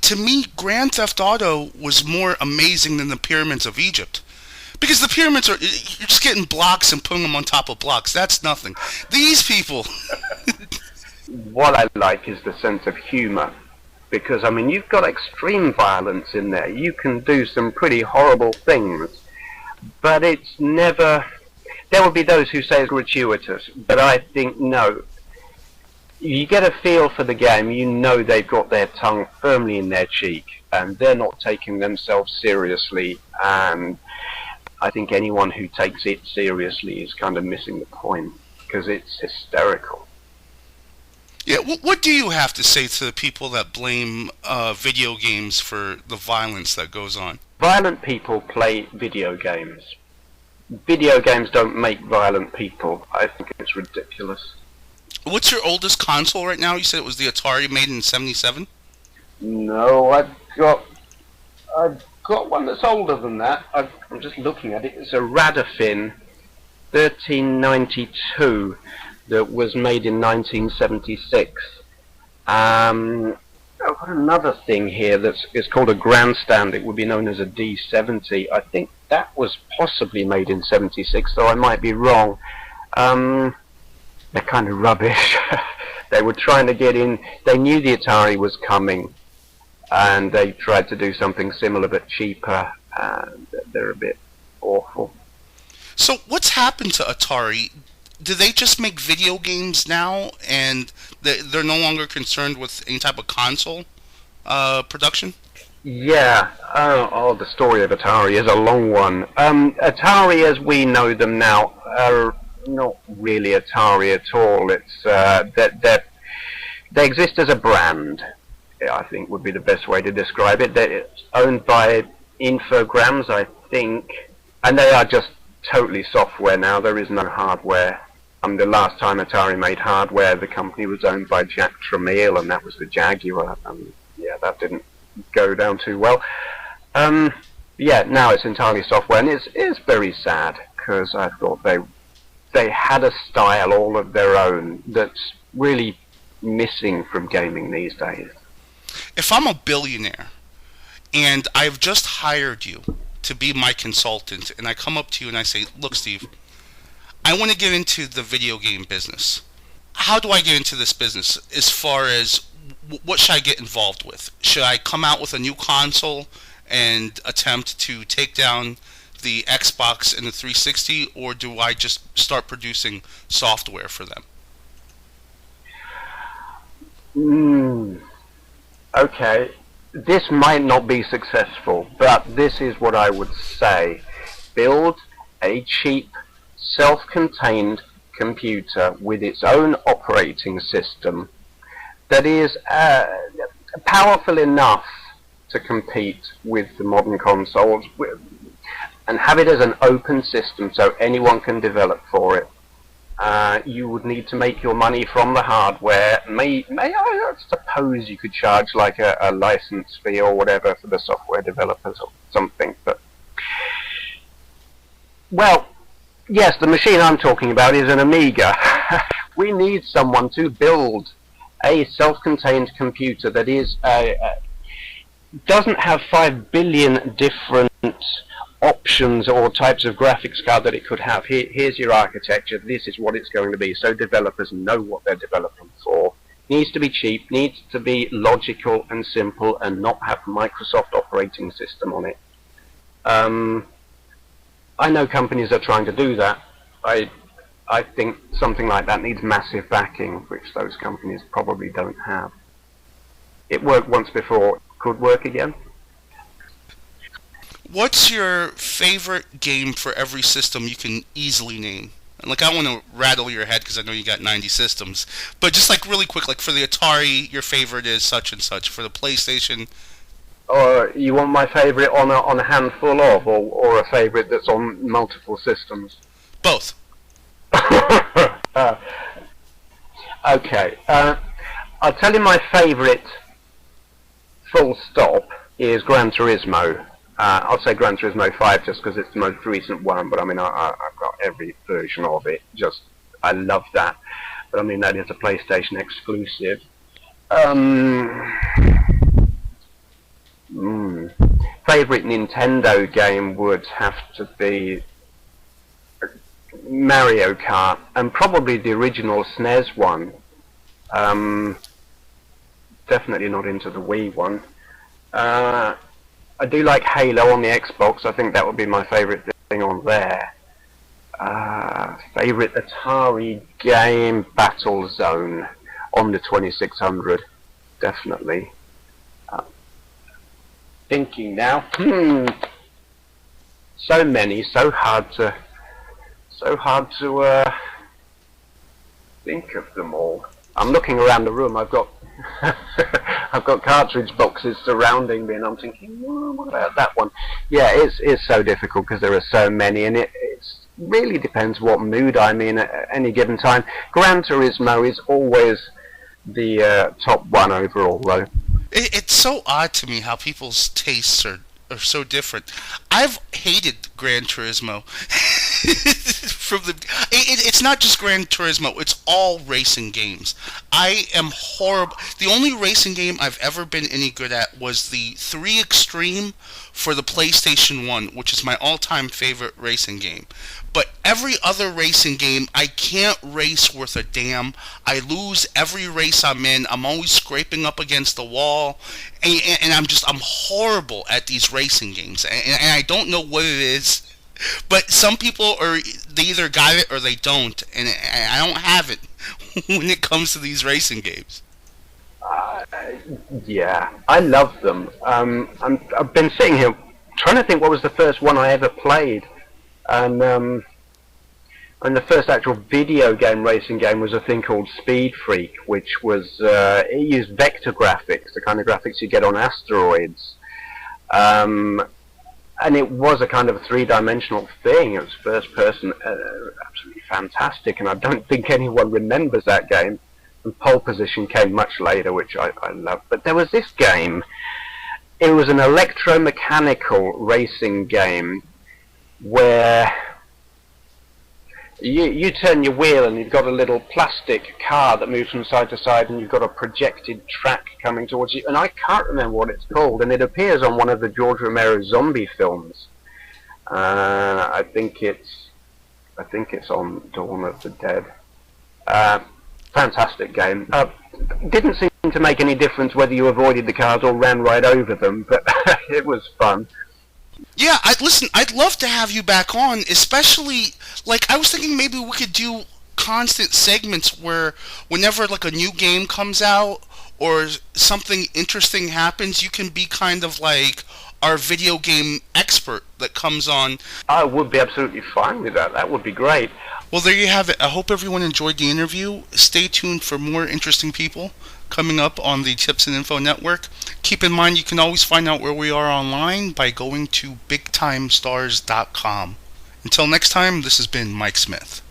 to me, Grand Theft Auto was more amazing than the Pyramids of Egypt. Because the pyramids you're just getting blocks and putting them on top of blocks. That's nothing. These people. What I like is the sense of humor. Because, I mean, you've got extreme violence in there. You can do some pretty horrible things. But it's never... There will be those who say it's gratuitous. But I think, no. You get a feel for the game. You know they've got their tongue firmly in their cheek. And they're not taking themselves seriously. And I think anyone who takes it seriously is kind of missing the point. Because it's hysterical. Yeah, what do you have to say to the people that blame video games for the violence that goes on? Violent people play video games. Video games don't make violent people. I think it's ridiculous. What's your oldest console right now? You said it was the Atari, made in '77? No, I've got one that's older than that. I'm just looking at it. It's a Radafin 1392. That was made in 1976. I've got another thing here it's called a Grandstand. It would be known as a D70. I think that was possibly made in 76, though I might be wrong. They're kind of rubbish. They were trying to get in. They knew the Atari was coming, and they tried to do something similar but cheaper, and they're a bit awful. So what's happened to Atari? Do they just make video games now, and they're no longer concerned with any type of console production? Yeah. The story of Atari is a long one. Atari, as we know them now, are not really Atari at all. It's they exist as a brand, I think would be the best way to describe it. It's owned by Infogrames, I think, and they are just totally software now. There is no hardware. The last time Atari made hardware, the company was owned by Jack Tramiel, and that was the Jaguar. Yeah, that didn't go down too well. Yeah, now it's entirely software, and it's very sad, because I thought they had a style all of their own that's really missing from gaming these days. If I'm a billionaire, and I've just hired you to be my consultant, and I come up to you and I say, look, Steve, I want to get into the video game business. How do I get into this business as far as what should I get involved with? Should I come out with a new console and attempt to take down the Xbox and the 360, or do I just start producing software for them? Okay. This might not be successful, but this is what I would say. Build a cheap, self-contained computer with its own operating system that is powerful enough to compete with the modern consoles, and have it as an open system so anyone can develop for it. You would need to make your money from the hardware. May I suppose you could charge like a license fee or whatever for the software developers or something. But well, yes, the machine I'm talking about is an Amiga. We need someone to build a self-contained computer that is doesn't have 5 billion different options or types of graphics card that it could have. Here's your architecture. This is what it's going to be. So developers know what they're developing for. Needs to be cheap. Needs to be logical and simple, and not have Microsoft operating system on it. I know companies are trying to do that. I think something like that needs massive backing, which those companies probably don't have. It worked once before. Could work again. What's your favorite game for every system you can easily name? Like, I want to rattle your head because I know you got 90 systems, but just like really quick, like for the Atari, your favorite is such and such. For the PlayStation, or you want my favorite on a handful of, or a favorite that's on multiple systems? Both. Okay. I'll tell you my favorite. Full stop is Gran Turismo. I'll say Gran Turismo 5 just because it's the most recent one, but I mean, I've got every version of it. Just, I love that. But I mean, that is a PlayStation exclusive. favorite Nintendo game would have to be Mario Kart, and probably the original SNES one. Definitely not into the Wii one. I do like Halo on the Xbox. I think that would be my favorite thing on there. Favorite Atari game, Battlezone on the 2600, definitely. Thinking now, so many, so hard to think of them all. I'm looking around the room. I've got I've got cartridge boxes surrounding me, and I'm thinking, oh, what about that one? Yeah, it's so difficult because there are so many, and it really depends what mood I'm in at any given time. Gran Turismo is always the top one overall, though. It's so odd to me how people's tastes are so different. I've hated Gran Turismo. It's not just Gran Turismo, it's all racing games. I am horrible. The only racing game I've ever been any good at was the 3 Extreme for the PlayStation 1, which is my all-time favorite racing game. But every other racing game, I can't race worth a damn. I lose every race I'm in. I'm always scraping up against the wall, and I'm horrible at these racing games, and I don't know what it is. But some people they either got it or they don't, and I don't have it when it comes to these racing games. Yeah, I love them. I've been sitting here trying to think what was the first one I ever played, and the first actual video game racing game was a thing called Speed Freak, which was it used vector graphics, the kind of graphics you get on asteroids. And it was a kind of a 3-dimensional thing. It was first person, absolutely fantastic, and I don't think anyone remembers that game. And Pole Position came much later, which I loved. But there was this game. It was an electromechanical racing game where you turn your wheel and you've got a little plastic car that moves from side to side, and you've got a projected track coming towards you, and I can't remember what it's called, and it appears on one of the George Romero zombie films. I think it's on Dawn of the Dead. Fantastic game. Didn't seem to make any difference whether you avoided the cars or ran right over them, but it was fun. Yeah, I'd love to have you back on, especially, like, I was thinking maybe we could do constant segments where whenever, like, a new game comes out or something interesting happens, you can be kind of like our video game expert that comes on. I would be absolutely fine with that. That would be great. Well, there you have it. I hope everyone enjoyed the interview. Stay tuned for more interesting people coming up on the Tips and Info Network. Keep in mind you can always find out where we are online by going to BigTimeStars.com. Until next time, this has been Mike Smith.